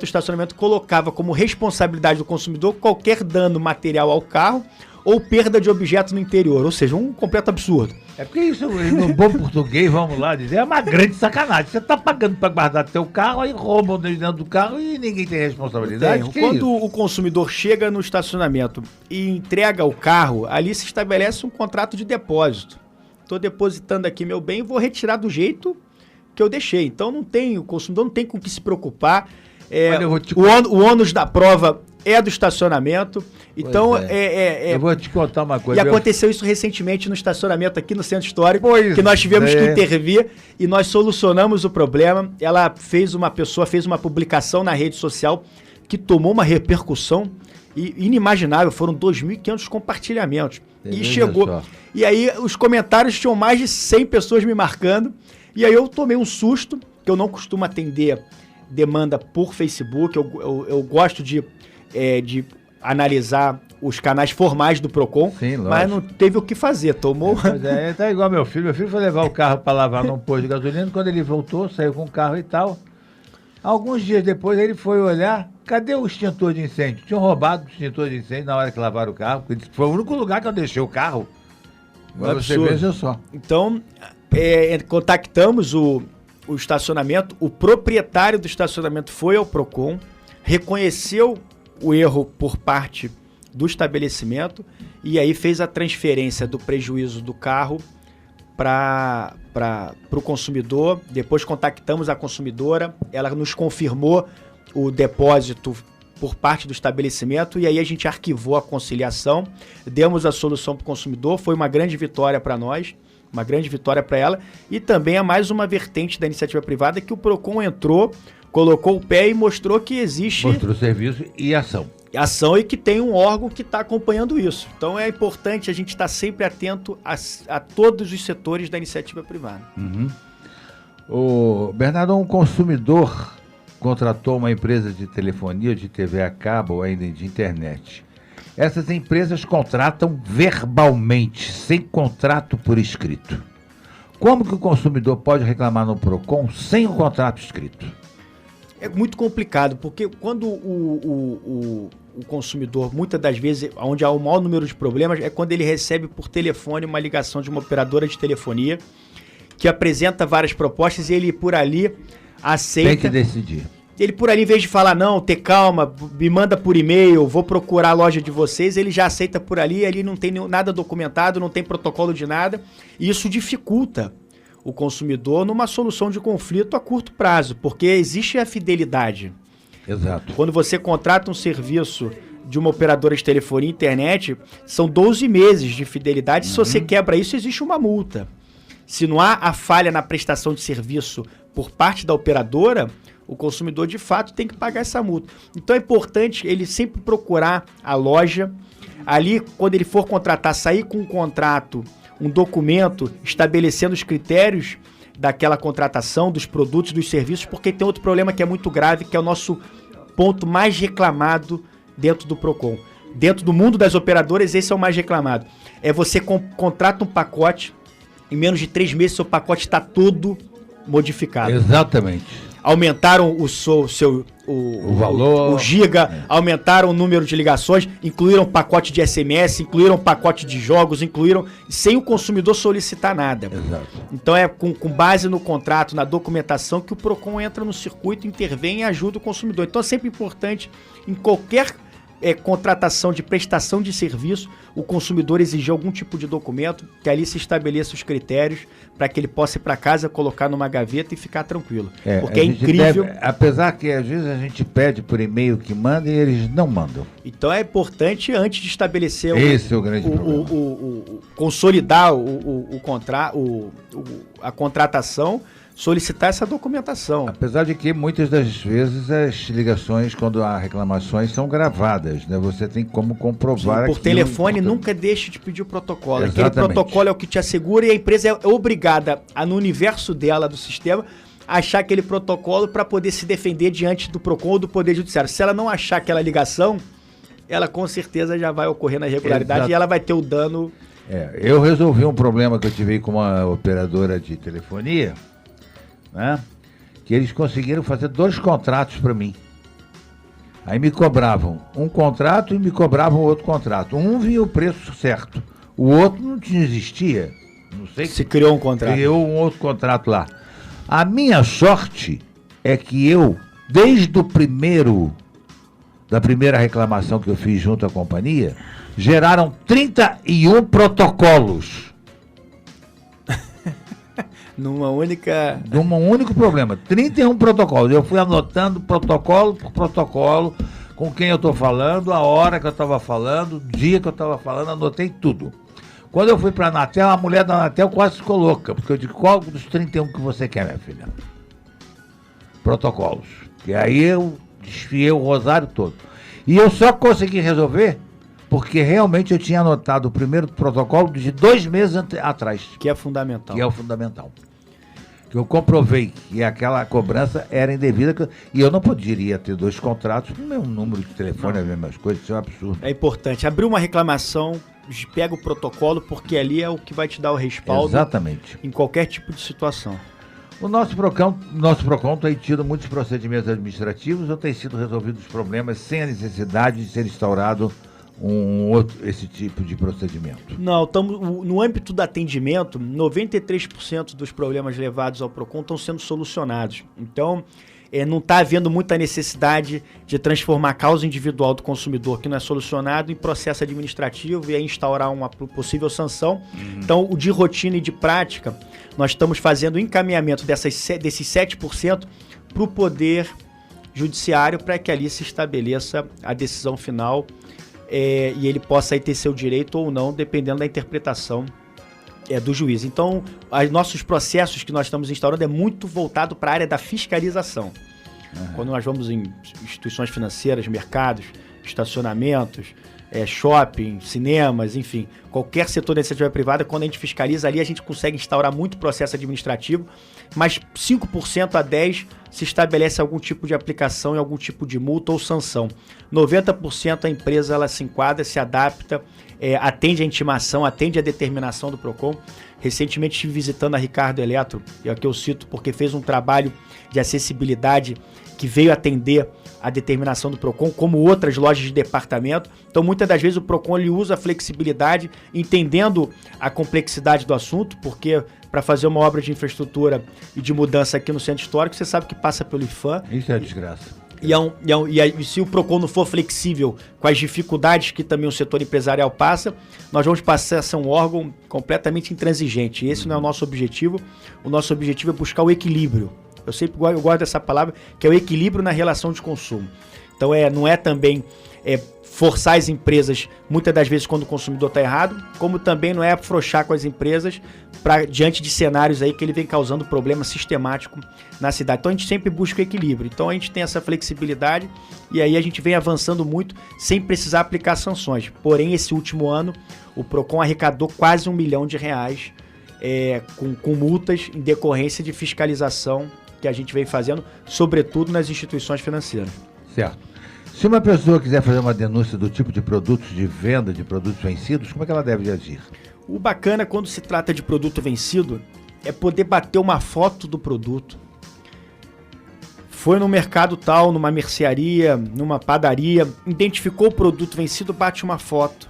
S3: estacionamento colocava como responsabilidade do consumidor qualquer dano material ao carro ou perda de objeto no interior, ou seja, um completo absurdo.
S2: É porque isso, no bom português, vamos lá dizer, é uma grande sacanagem. Você está pagando para guardar teu carro, aí roubam dentro do carro e ninguém tem responsabilidade.
S3: Quando o consumidor chega no estacionamento e entrega o carro, ali se estabelece um contrato de depósito. Estou depositando aqui meu bem e vou retirar do jeito que eu deixei. Então o consumidor não tem com o que se preocupar. O ônus da prova é do estacionamento. Então,
S2: eu vou te contar uma coisa.
S3: E aconteceu isso recentemente no estacionamento aqui no Centro Histórico, que nós tivemos que intervir e nós solucionamos o problema. A pessoa fez uma publicação na rede social que tomou uma repercussão inimaginável. Foram 2.500 compartilhamentos. E chegou. E aí os comentários tinham mais de 100 pessoas me marcando. E aí eu tomei um susto, que eu não costumo atender demanda por Facebook. Eu gosto de analisar os canais formais do PROCON. Sim, mas não teve o que fazer, tomou...
S2: Tá igual meu filho foi levar o carro para lavar num posto de gasolina, quando ele voltou, saiu com o carro e tal, alguns dias depois ele foi olhar, cadê o extintor de incêndio? Tinham roubado o extintor de incêndio na hora que lavaram o carro, porque foi o único lugar que eu deixei o carro. Agora você veja só.
S3: Então, contactamos o estacionamento, o proprietário do estacionamento foi ao PROCON, reconheceu o erro por parte do estabelecimento e aí fez a transferência do prejuízo do carro para o consumidor. Depois contactamos a consumidora, ela nos confirmou o depósito por parte do estabelecimento, e aí a gente arquivou a conciliação, demos a solução para o consumidor, foi uma grande vitória para nós, uma grande vitória para ela, e também é mais uma vertente da iniciativa privada que o PROCON entrou, colocou o pé e mostrou que existe...
S2: Mostrou serviço e ação.
S3: Ação e que tem um órgão que está acompanhando isso. Então é importante a gente estar sempre atento a todos os setores da iniciativa privada.
S2: Uhum. O Bernardo, um consumidor contratou uma empresa de telefonia, de TV a cabo ou ainda de internet. Essas empresas contratam verbalmente, sem contrato por escrito. Como que o consumidor pode reclamar no PROCON sem um contrato escrito?
S3: É muito complicado, porque quando o consumidor, muitas das vezes, onde há o maior número de problemas, é quando ele recebe por telefone uma ligação de uma operadora de telefonia que apresenta várias propostas e ele por ali aceita...
S2: Tem que decidir.
S3: Ele por ali, em vez de falar, não, ter calma, me manda por e-mail, vou procurar a loja de vocês, ele já aceita por ali, ali não tem nada documentado, não tem protocolo de nada, e isso dificulta o consumidor numa solução de conflito a curto prazo, porque existe a fidelidade.
S2: Exato.
S3: Quando você contrata um serviço de uma operadora de telefonia e internet, são 12 meses de fidelidade. Se você quebra isso, existe uma multa. Se não há a falha na prestação de serviço por parte da operadora, o consumidor de fato tem que pagar essa multa. Então é importante ele sempre procurar a loja, ali quando ele for contratar, sair com um contrato, um documento estabelecendo os critérios daquela contratação, dos produtos, dos serviços, porque tem outro problema que é muito grave, que é o nosso ponto mais reclamado dentro do PROCON. Dentro do mundo das operadoras, esse é o mais reclamado. É você contrata um pacote, em menos de 3 meses seu pacote está todo modificado.
S2: Exatamente.
S3: Aumentaram o
S2: valor,
S3: o giga, aumentaram o número de ligações, incluíram pacote de SMS, incluíram pacote de jogos, incluíram sem o consumidor solicitar nada.
S2: Exato.
S3: Então é com base no contrato, na documentação, que o PROCON entra no circuito, intervém e ajuda o consumidor. Então é sempre importante, em qualquer contratação de prestação de serviço, o consumidor exigir algum tipo de documento, que ali se estabeleça os critérios para que ele possa ir para casa, colocar numa gaveta e ficar tranquilo. Porque é incrível.
S2: Apesar que às vezes a gente pede por e-mail que manda e eles não mandam.
S3: Então é importante, antes de estabelecer
S2: esse é o grande problema.
S3: Consolidar a contratação, solicitar essa documentação.
S2: Apesar de que muitas das vezes as ligações, quando há reclamações, são gravadas, né? Você tem como comprovar.
S3: Sim, por telefone, nunca deixe de pedir o protocolo.
S2: Exatamente.
S3: Aquele protocolo é o que te assegura e a empresa é obrigada, no universo dela, do sistema, a achar aquele protocolo para poder se defender diante do PROCON ou do Poder Judiciário. Se ela não achar aquela ligação, ela com certeza já vai ocorrer na irregularidade e ela vai ter o dano.
S2: Eu resolvi um problema que eu tive com uma operadora de telefonia, né? Que eles conseguiram fazer 2 contratos para mim. Aí me cobravam um contrato e me cobravam outro contrato. Um vinha o preço certo, o outro não existia. Não sei.
S3: Se criou um contrato.
S2: Criou um outro contrato lá. A minha sorte é que eu, desde da primeira reclamação que eu fiz junto à companhia, geraram 31 protocolos. Num único problema. 31 protocolos. Eu fui anotando protocolo por protocolo, com quem eu estou falando, a hora que eu estava falando, o dia que eu estava falando, anotei tudo. Quando eu fui para a Anatel, a mulher da Anatel quase ficou louca, porque eu disse, qual dos 31 que você quer, minha filha? Protocolos. E aí eu desfiei o rosário todo. E eu só consegui resolver porque realmente eu tinha anotado o primeiro protocolo de 2 meses atrás.
S3: Que é fundamental.
S2: Que é o fundamental. Que eu comprovei que aquela cobrança era indevida e eu não poderia ter 2 contratos com o mesmo número de telefone, as mesmas coisas, isso é um absurdo.
S3: É importante. Abrir uma reclamação, pega o protocolo, porque ali é o que vai te dar o respaldo.
S2: Exatamente.
S3: Em qualquer tipo de situação.
S2: O nosso PROCON tem tido muitos procedimentos administrativos ou tem sido resolvidos os problemas sem a necessidade de ser instaurado esse tipo de procedimento?
S3: Não, no âmbito do atendimento, 93% dos problemas levados ao PROCON estão sendo solucionados. Então, não está havendo muita necessidade de transformar a causa individual do consumidor que não é solucionado em processo administrativo e aí instaurar uma possível sanção. Então, o de rotina e de prática, nós estamos fazendo o encaminhamento desses 7% para o Poder judiciário para que ali se estabeleça a decisão final e ele possa aí ter seu direito ou não, dependendo da interpretação do juiz. Então, nossos processos que nós estamos instaurando é muito voltado para a área da fiscalização. Quando nós vamos em instituições financeiras, mercados, estacionamentos, shopping, cinemas, enfim, qualquer setor da iniciativa privada, quando a gente fiscaliza ali, a gente consegue instaurar muito processo administrativo, mas 5% a 10% se estabelece algum tipo de aplicação e algum tipo de multa ou sanção. 90% a empresa ela se enquadra, se adapta, atende a intimação, atende a determinação do PROCON. Recentemente estive visitando a Ricardo Eletro, e aqui eu cito porque fez um trabalho de acessibilidade que veio atender a determinação do PROCON, como outras lojas de departamento. Então, muitas das vezes o PROCON ele usa a flexibilidade, entendendo a complexidade do assunto, porque para fazer uma obra de infraestrutura e de mudança aqui no centro histórico, você sabe que passa pelo IFAM.
S2: Isso é desgraça.
S3: E se o PROCON não for flexível com as dificuldades que também o setor empresarial passa, nós vamos passar a ser um órgão completamente intransigente. E esse não é o nosso objetivo. O nosso objetivo é buscar o equilíbrio. Eu gosto dessa palavra, que é o equilíbrio na relação de consumo. Então, não é também forçar as empresas, muitas das vezes, quando o consumidor está errado, como também não é afrouxar com as empresas diante de cenários aí que ele vem causando problema sistemático na cidade. Então, a gente sempre busca o equilíbrio. Então, a gente tem essa flexibilidade e aí a gente vem avançando muito sem precisar aplicar sanções. Porém, esse último ano, o PROCON arrecadou quase R$1 milhão com multas em decorrência de fiscalização que a gente vem fazendo, sobretudo nas instituições financeiras.
S2: Certo. Se uma pessoa quiser fazer uma denúncia do tipo de produtos de venda de produtos vencidos, como é que ela deve agir?
S3: O bacana quando se trata de produto vencido é poder bater uma foto do produto. Foi no mercado tal, numa mercearia, numa padaria, identificou o produto vencido, bate uma foto.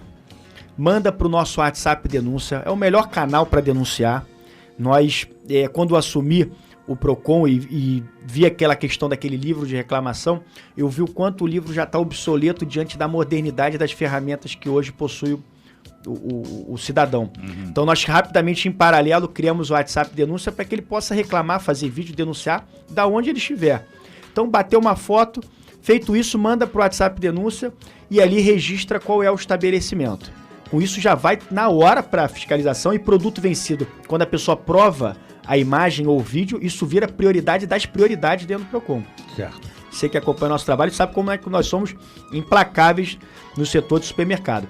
S3: Manda para o nosso WhatsApp denúncia, é o melhor canal para denunciar. Nós, quando assumir o PROCON e vi aquela questão daquele livro de reclamação, eu vi o quanto o livro já está obsoleto diante da modernidade das ferramentas que hoje possui o cidadão. Então nós rapidamente, em paralelo, criamos o WhatsApp denúncia para que ele possa reclamar, fazer vídeo, denunciar da onde ele estiver. Então bateu uma foto, feito isso, manda para o WhatsApp denúncia e ali registra qual é o estabelecimento. Com isso já vai na hora para a fiscalização e produto vencido. Quando a pessoa prova a imagem ou o vídeo, isso vira prioridade das prioridades dentro do PROCON.
S2: Certo.
S3: Você que acompanha o nosso trabalho sabe como é que nós somos implacáveis no setor de supermercado.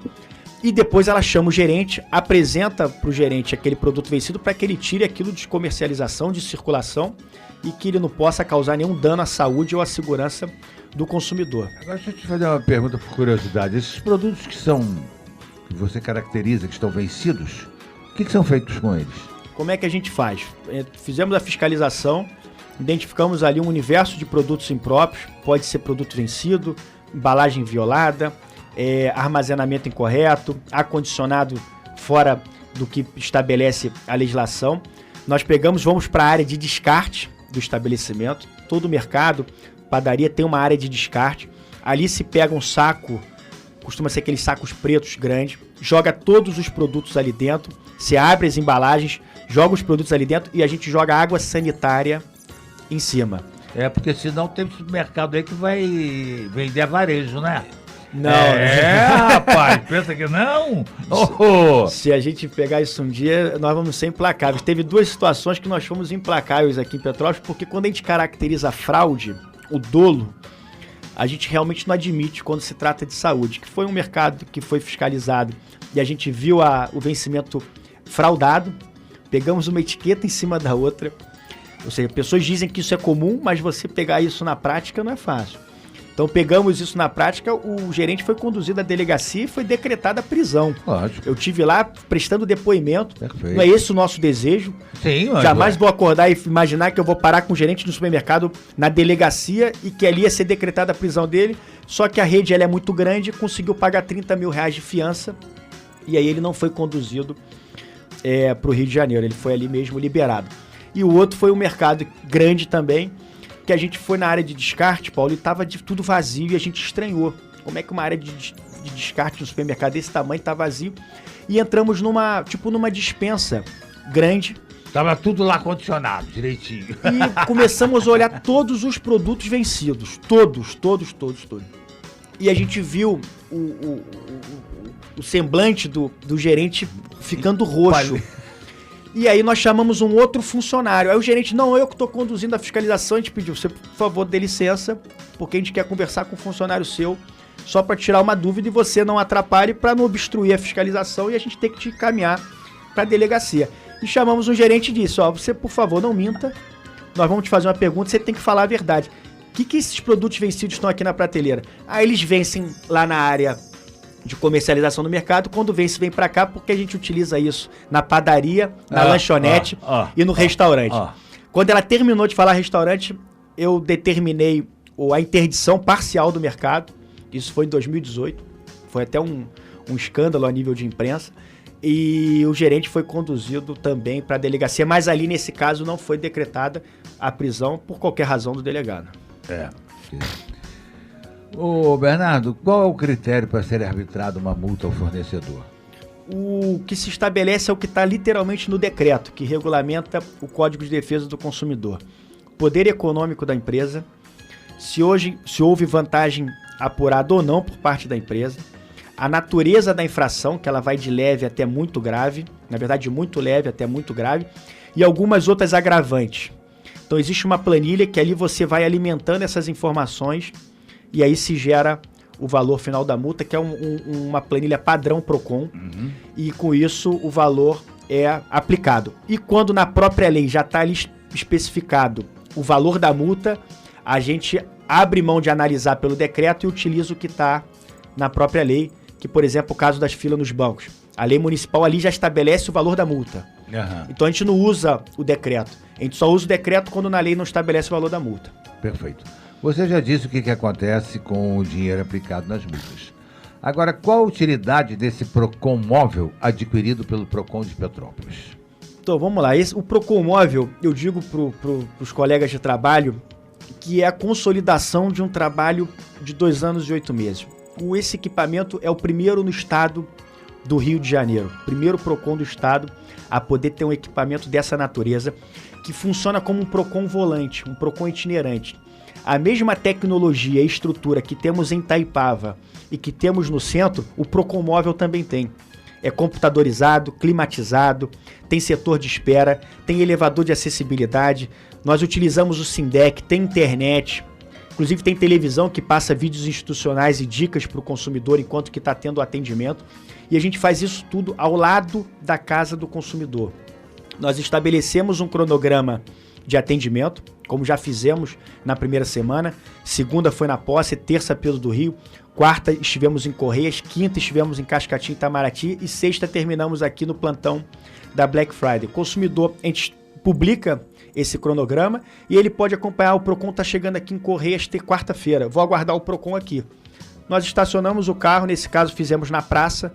S3: E depois ela chama o gerente, apresenta para o gerente aquele produto vencido para que ele tire aquilo de comercialização, de circulação e que ele não possa causar nenhum dano à saúde ou à segurança do consumidor.
S2: Agora deixa eu te fazer uma pergunta por curiosidade. Esses produtos que você caracteriza, que estão vencidos, o que são feitos com eles?
S3: Como é que a gente faz? Fizemos a fiscalização, identificamos ali um universo de produtos impróprios, pode ser produto vencido, embalagem violada, armazenamento incorreto, ar-condicionado fora do que estabelece a legislação. Nós vamos para a área de descarte do estabelecimento. Todo mercado, padaria tem uma área de descarte. Ali se pega um saco, costuma ser aqueles sacos pretos grandes, joga todos os produtos ali dentro, se abre as embalagens, joga os produtos ali dentro e a gente joga água sanitária em cima.
S2: Porque senão tem supermercado aí que vai vender a varejo, né?
S3: Não.
S2: Rapaz, pensa que não?
S3: Se a gente pegar isso um dia, nós vamos ser implacáveis. Teve duas situações que nós fomos implacáveis aqui em Petrópolis, porque quando a gente caracteriza a fraude, o dolo, a gente realmente não admite quando se trata de saúde, que foi um mercado que foi fiscalizado e a gente viu o vencimento fraudado, pegamos uma etiqueta em cima da outra, ou seja, pessoas dizem que isso é comum, mas você pegar isso na prática não é fácil. Então pegamos isso na prática, o gerente foi conduzido à delegacia e foi decretada a prisão.
S2: Lógico.
S3: Eu estive lá prestando depoimento.
S2: Perfeito.
S3: Não é esse o nosso desejo.
S2: Sim, mas
S3: jamais vou acordar e imaginar que eu vou parar com o gerente do supermercado na delegacia e que ali ia ser decretada a prisão dele. Só que a rede ela é muito grande, conseguiu pagar R$30 mil de fiança e aí ele não foi conduzido para o Rio de Janeiro. Ele foi ali mesmo liberado. E o outro foi um mercado grande também, que a gente foi na área de descarte, Paulo, e estava tudo vazio e a gente estranhou. Como é que uma área de descarte no supermercado desse tamanho está vazio? E entramos numa dispensa grande,
S2: Tava tudo lá condicionado, direitinho.
S3: E começamos a olhar todos os produtos vencidos. Todos. E a gente viu o semblante do gerente ficando roxo. E aí nós chamamos um outro funcionário. Aí o gerente, não, eu que estou conduzindo a fiscalização, a gente pediu, você, por favor, dê licença, porque a gente quer conversar com um funcionário seu, só para tirar uma dúvida e você não atrapalhe para não obstruir a fiscalização e a gente tem que te encaminhar para a delegacia. E chamamos um gerente e disse, você, por favor, não minta, nós vamos te fazer uma pergunta, você tem que falar a verdade. O que esses produtos vencidos estão aqui na prateleira? Eles vencem lá na área de comercialização no mercado, quando vence, vem para cá, porque a gente utiliza isso na padaria, na lanchonete e no restaurante. Quando ela terminou de falar restaurante, eu determinei a interdição parcial do mercado, isso foi em 2018, foi até um escândalo a nível de imprensa, e o gerente foi conduzido também para a delegacia, mas ali nesse caso não foi decretada a prisão por qualquer razão do delegado.
S2: Ô Bernardo, qual é o critério para ser arbitrada uma multa ao fornecedor?
S3: O que se estabelece é o que está literalmente no decreto, que regulamenta o Código de Defesa do Consumidor. Poder econômico da empresa, se houve vantagem apurada ou não por parte da empresa, a natureza da infração, que ela vai de leve até muito grave, na verdade de muito leve até muito grave, e algumas outras agravantes. Então existe uma planilha que ali você vai alimentando essas informações e aí se gera o valor final da multa, que é uma planilha padrão PROCON, e com isso o valor é aplicado. E quando na própria lei já está ali especificado o valor da multa, a gente abre mão de analisar pelo decreto e utiliza o que está na própria lei, que, por exemplo, o caso das filas nos bancos. A lei municipal ali já estabelece o valor da multa. Então a gente não usa o decreto. A gente só usa o decreto quando na lei não estabelece o valor da multa.
S2: Perfeito. Você já disse o que acontece com o dinheiro aplicado nas multas. Agora, qual a utilidade desse PROCON móvel adquirido pelo PROCON de Petrópolis?
S3: Então, vamos lá. O PROCON móvel, eu digo para os colegas de trabalho, que é a consolidação de um trabalho de 2 anos e 8 meses. Esse equipamento é o primeiro no estado do Rio de Janeiro, primeiro PROCON do estado a poder ter um equipamento dessa natureza, que funciona como um PROCON volante, um PROCON itinerante. A mesma tecnologia e estrutura que temos em Itaipava e que temos no centro, o PROCON móvel também tem. É computadorizado, climatizado, tem setor de espera, tem elevador de acessibilidade, nós utilizamos o SINDEC, tem internet, inclusive tem televisão que passa vídeos institucionais e dicas para o consumidor enquanto que está tendo o atendimento. E a gente faz isso tudo ao lado da casa do consumidor. Nós estabelecemos um cronograma de atendimento, como já fizemos na primeira semana. Segunda foi na Posse, terça Pedro do Rio, quarta estivemos em Correias, quinta estivemos em Cascatinha e Itamaraty e sexta terminamos aqui no plantão da Black Friday. O consumidor, a gente publica esse cronograma e ele pode acompanhar. O PROCON está chegando aqui em Correias quarta-feira, vou aguardar o PROCON aqui. Nós estacionamos o carro, nesse caso fizemos na praça,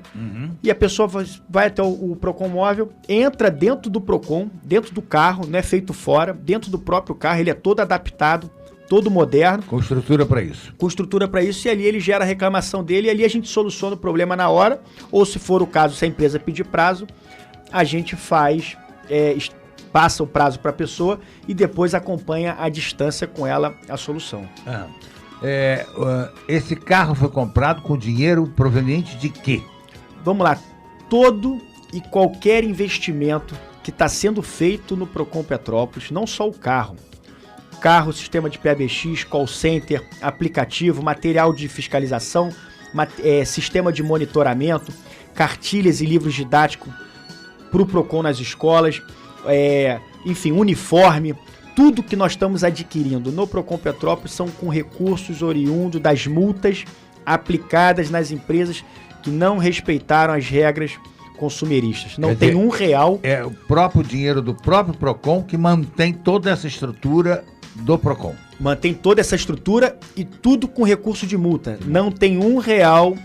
S3: e a pessoa vai até o PROCON móvel, entra dentro do PROCON, dentro do carro, não é feito fora, dentro do próprio carro, ele é todo adaptado, todo moderno.
S2: Com estrutura para isso.
S3: Com estrutura para isso, e ali ele gera a reclamação dele, e ali a gente soluciona o problema na hora, ou se for o caso, se a empresa pedir prazo, a gente faz, passa o prazo para a pessoa e depois acompanha à distância com ela a solução.
S2: Esse carro foi comprado com dinheiro proveniente de quê?
S3: Vamos lá, todo e qualquer investimento que está sendo feito no PROCON Petrópolis, não só o carro, sistema de PBX, call center, aplicativo, material de fiscalização, sistema de monitoramento, cartilhas e livros didáticos para o PROCON nas escolas, enfim, uniforme. Tudo que nós estamos adquirindo no PROCON Petrópolis são com recursos oriundos das multas aplicadas nas empresas que não respeitaram as regras consumeristas. Não tem R$1.
S2: É o próprio dinheiro do próprio PROCON que mantém toda essa estrutura do PROCON.
S3: Mantém toda essa estrutura e tudo com recurso de multa. Não tem R$1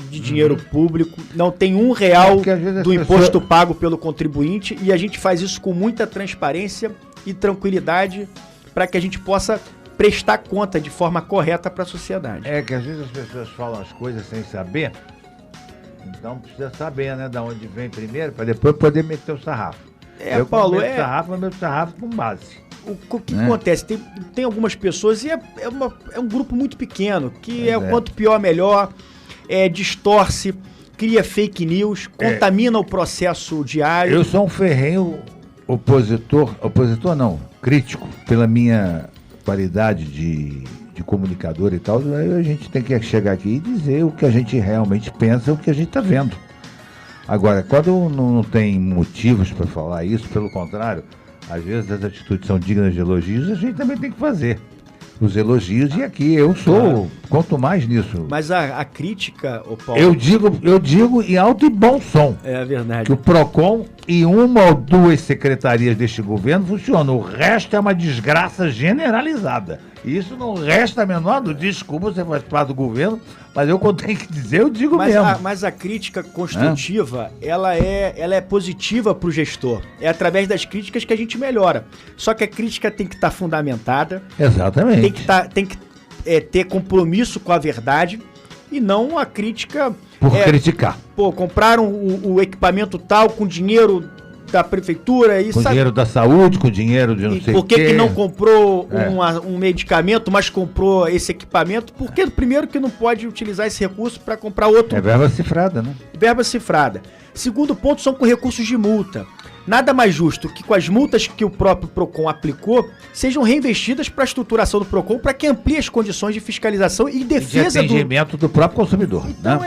S3: de dinheiro público, não tem R$1 do imposto pago pelo contribuinte, e a gente faz isso com muita transparência e tranquilidade para que a gente possa prestar conta de forma correta para a sociedade.
S2: É que às vezes as pessoas falam as coisas sem saber, então precisa saber, né, de onde vem primeiro, para depois poder meter o sarrafo. Eu
S3: Paulo,
S2: meu sarrafo com base.
S3: O que acontece? Tem algumas pessoas, e é um grupo muito pequeno, que quanto pior, melhor, distorce, cria fake news, contamina o processo diário.
S2: Eu sou um ferrenho opositor não, crítico, pela minha qualidade de comunicador e tal. Aí a gente tem que chegar aqui e dizer o que a gente realmente pensa, o que a gente está vendo. Agora, quando não tem motivos para falar isso, pelo contrário, às vezes as atitudes são dignas de elogios, a gente também tem que fazer os elogios, e aqui eu sou, quanto mais nisso.
S3: Mas a crítica, Paulo...
S2: Eu digo em alto e bom som.
S3: É verdade.
S2: Que o PROCON e uma ou duas secretarias deste governo funcionam. O resto é uma desgraça generalizada. E isso não resta a menor dúvida. Desculpa, você faz parte do governo, mas eu tenho que dizer, eu digo mesmo.
S3: Mas a crítica construtiva, ela é positiva para o gestor. É através das críticas que a gente melhora. Só que a crítica tem que estar fundamentada.
S2: Exatamente.
S3: Tem que ter compromisso com a verdade e não a crítica...
S2: Por criticar.
S3: Compraram o equipamento tal com dinheiro da prefeitura.
S2: Com dinheiro da saúde, com dinheiro de não sei o quê.
S3: Por que não comprou um medicamento, mas comprou esse equipamento? Porque, primeiro, que não pode utilizar esse recurso para comprar outro.
S2: É verba cifrada, né?
S3: Verba cifrada. Segundo ponto, são com recursos de multa. Nada mais justo que com as multas que o próprio PROCON aplicou sejam reinvestidas para a estruturação do PROCON, para que amplie as condições de fiscalização e defesa
S2: de atendimento do próprio consumidor.
S3: Então,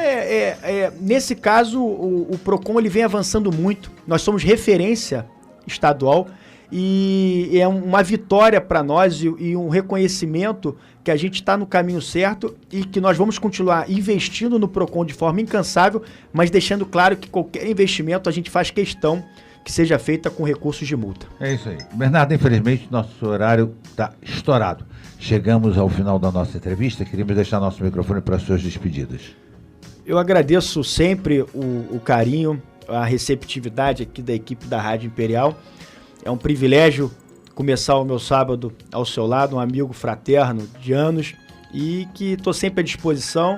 S3: nesse caso, o PROCON ele vem avançando muito. Nós somos referência estadual e é uma vitória para nós e um reconhecimento que a gente está no caminho certo e que nós vamos continuar investindo no PROCON de forma incansável, mas deixando claro que qualquer investimento a gente faz questão que seja feita com recursos de multa.
S2: É isso aí. Bernardo, infelizmente, nosso horário está estourado. Chegamos ao final da nossa entrevista, queríamos deixar nosso microfone para as suas despedidas.
S3: Eu agradeço sempre o carinho, a receptividade aqui da equipe da Rádio Imperial. É um privilégio começar o meu sábado ao seu lado, um amigo fraterno de anos, e que estou sempre à disposição.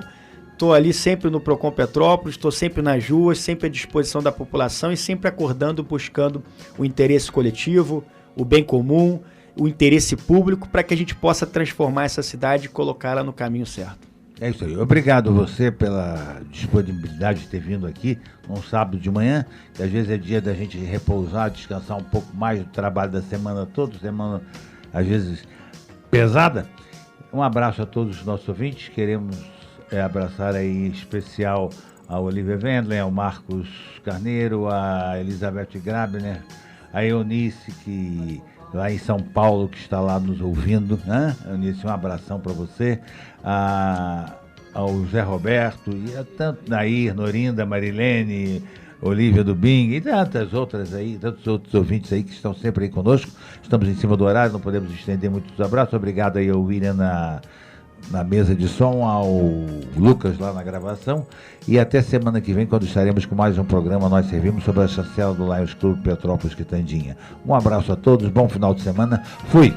S3: Estou ali sempre no PROCON Petrópolis, estou sempre nas ruas, sempre à disposição da população e sempre acordando, buscando o interesse coletivo, o bem comum, o interesse público, para que a gente possa transformar essa cidade e colocá-la no caminho certo.
S2: É isso aí. Obrigado você pela disponibilidade de ter vindo aqui num sábado de manhã, que às vezes é dia da gente repousar, descansar um pouco mais do trabalho da semana toda, semana às vezes pesada. Um abraço a todos os nossos ouvintes, queremos abraçar aí em especial a Olivia Wendler, ao Marcos Carneiro, a Elizabeth Grabner, a Eunice, que lá em São Paulo, que está lá nos ouvindo, né? Eunice, um abração para você, ao Zé Roberto, e a tanto Nair, Norinda, Marilene, Olívia do Bing e tantas outras aí, tantos outros ouvintes aí que estão sempre aí conosco. Estamos em cima do horário, não podemos estender muitos abraços. Obrigado aí ao William na mesa de som, ao Lucas lá na gravação, e até semana que vem, quando estaremos com mais um programa Nós Servimos, sobre a chancela do Lions Clube Petrópolis Quitandinha. Um abraço a todos, bom final de semana, fui!